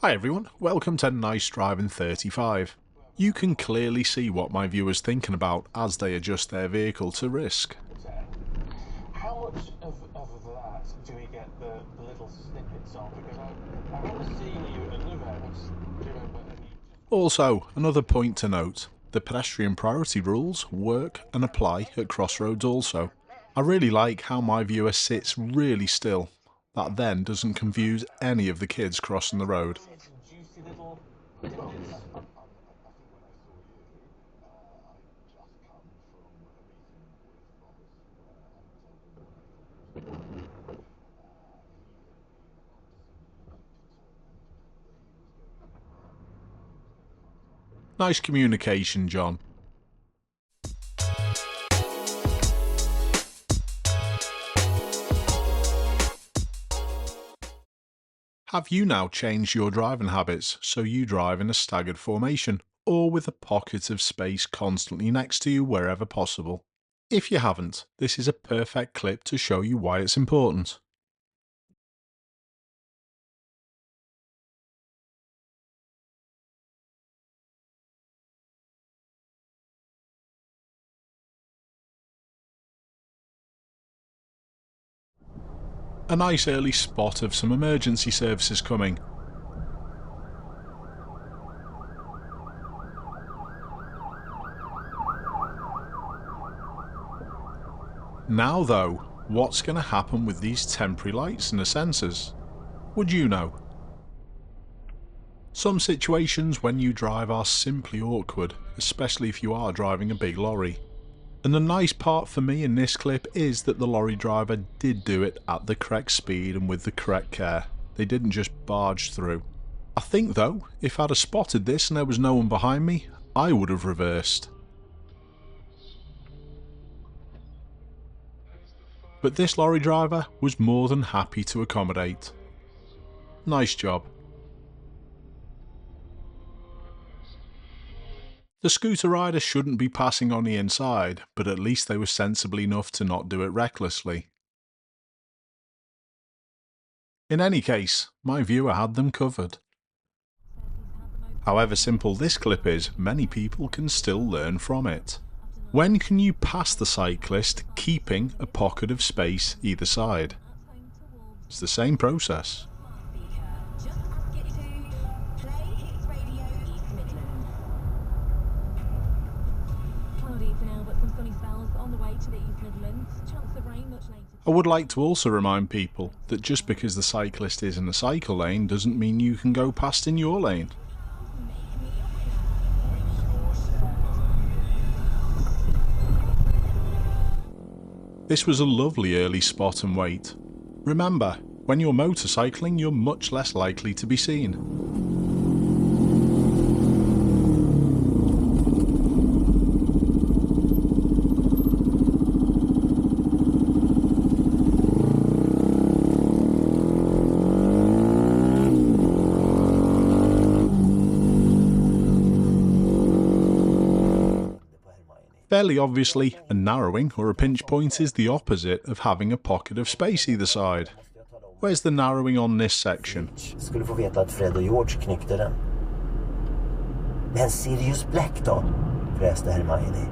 Hi everyone, welcome to Nice Driving 35. You can clearly see what my viewers thinking about as they adjust their vehicle to risk. How much of that do we get the little snippets of? Because I remember seeing you at another house, do you remember? Also, another point to note, the pedestrian priority rules work and apply at crossroads also. I really like how my viewer sits really still. That then doesn't confuse any of the kids crossing the road. Juicy little snippets. Nice communication, John. Have you now changed your driving habits so you drive in a staggered formation, or with a pocket of space constantly next to you wherever possible? If you haven't, this is a perfect clip to show you why it's important. A nice early spot of some emergency services coming. Now though, what's going to happen with these temporary lights and the sensors? Would you know? Some situations when you drive are simply awkward, especially if you are driving a big lorry. And the nice part for me in this clip is that the lorry driver did do it at the correct speed and with the correct care. They didn't just barge through. I think though, if I'd have spotted this and there was no one behind me, I would have reversed. But this lorry driver was more than happy to accommodate. Nice job. The scooter rider shouldn't be passing on the inside, but at least they were sensible enough to not do it recklessly. In any case, my viewer had them covered. However simple this clip is, many people can still learn from it. When can you pass the cyclist keeping a pocket of space either side? It's the same process. I would like to also remind people that just because the cyclist is in a cycle lane doesn't mean you can go past in your lane. This was a lovely early spot and wait. Remember, when you're motorcycling you're much less likely to be seen. Fairly obviously, a narrowing or a pinch point is the opposite of having a pocket of space either side. Where's the narrowing on this section? Skulle få veta att Fred och George knäckte den. Men Sirius Black då? Fräste Hermione.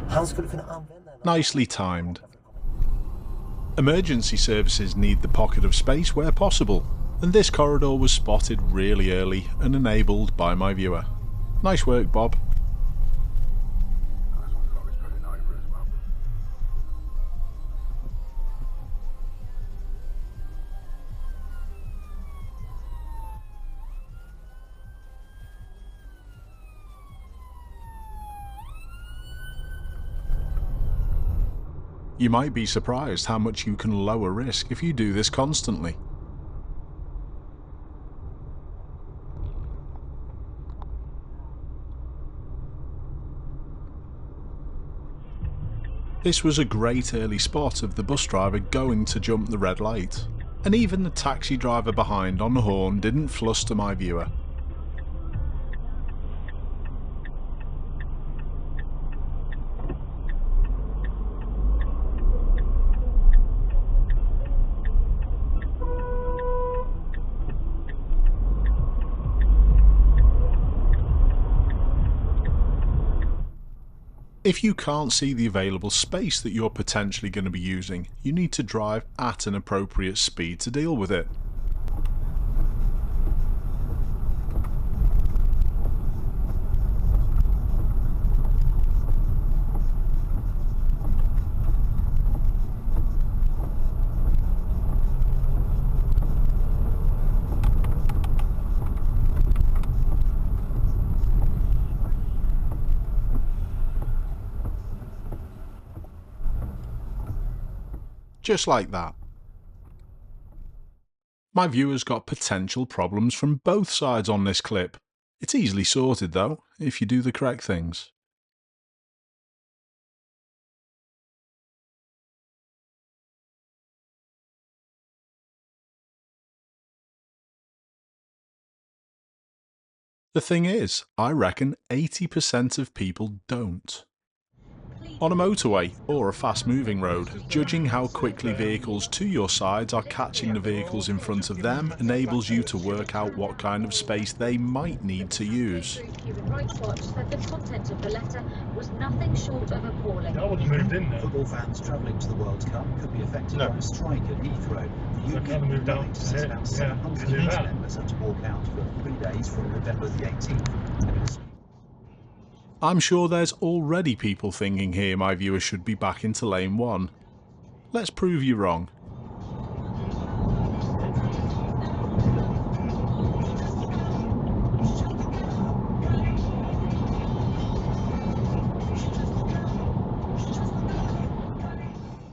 Han skulle kunna använda den. Nicely timed. Emergency services need the pocket of space where possible, and this corridor was spotted really early and enabled by my viewer. Nice work, Bob. You might be surprised how much you can lower risk if you do this constantly. This was a great early spot of the bus driver going to jump the red light, and even the taxi driver behind on the horn didn't fluster my viewer. If you can't see the available space that you're potentially going to be using, you need to drive at an appropriate speed to deal with it. Just like that. My viewer's got potential problems from both sides on this clip. It's easily sorted though, if you do the correct things. The thing is, I reckon 80% of people don't. On a motorway or a fast moving road, judging how quickly vehicles to your sides are catching the vehicles in front of them enables you to work out what kind of space they might need to use. Human Rights Watch said the content of the letter was nothing short of appalling. No one's moved in there. Football fans travelling to the World Cup could be affected by a strike at Heathrow. The kind of moved union out says here. about Yeah, 700 did you do that? members had to walk out for 3 days from November the 18th. I'm sure there's already people thinking here my viewer should be back into lane 1. Let's prove you wrong.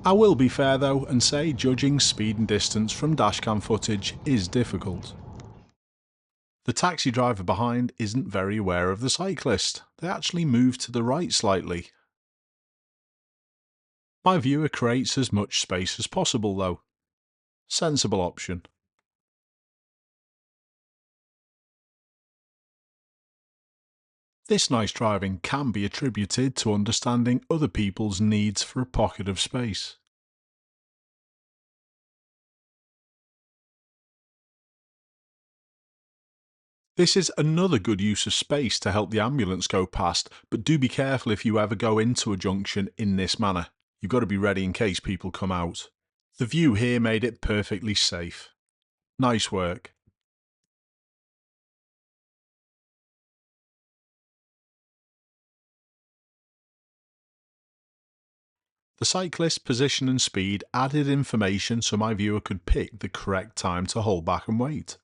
I will be fair though and say judging speed and distance from dashcam footage is difficult. The taxi driver behind isn't very aware of the cyclist. They actually move to the right slightly. My viewer creates as much space as possible though. Sensible option. This nice driving can be attributed to understanding other people's needs for a pocket of space. This is another good use of space to help the ambulance go past, but do be careful if you ever go into a junction in this manner. You've got to be ready in case people come out. The view here made it perfectly safe. Nice work. The cyclist's position and speed added information so my viewer could pick the correct time to hold back and wait.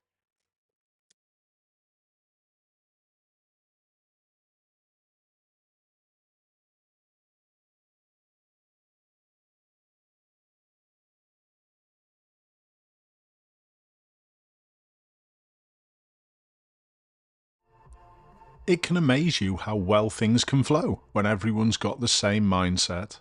It can amaze you how well things can flow when everyone's got the same mindset.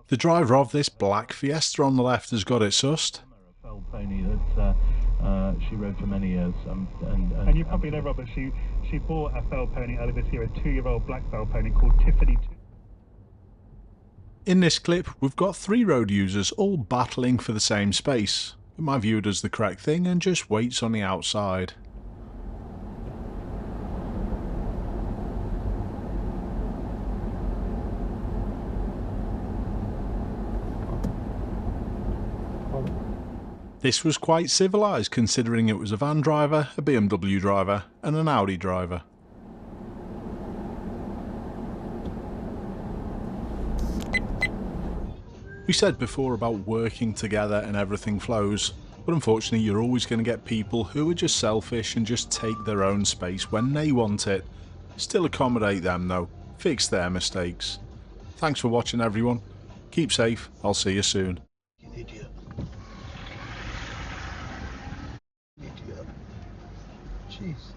The driver of this black Fiesta on the left has got it sussed. A fell pony that she rode for many years. And you probably know, Robert, she bought a fell pony earlier this year, a 2-year-old black fell pony called Tiffany 2. In this clip, we've got 3 road users all battling for the same space, but my viewer does the correct thing and just waits on the outside. This was quite civilised considering it was a van driver, a BMW driver and an Audi driver. We said before about working together and everything flows, but unfortunately you're always going to get people who are just selfish and just take their own space when they want it. Still accommodate them though, fix their mistakes. Thanks for watching everyone, keep safe, I'll see you soon. You idiot. Idiot. Jeez.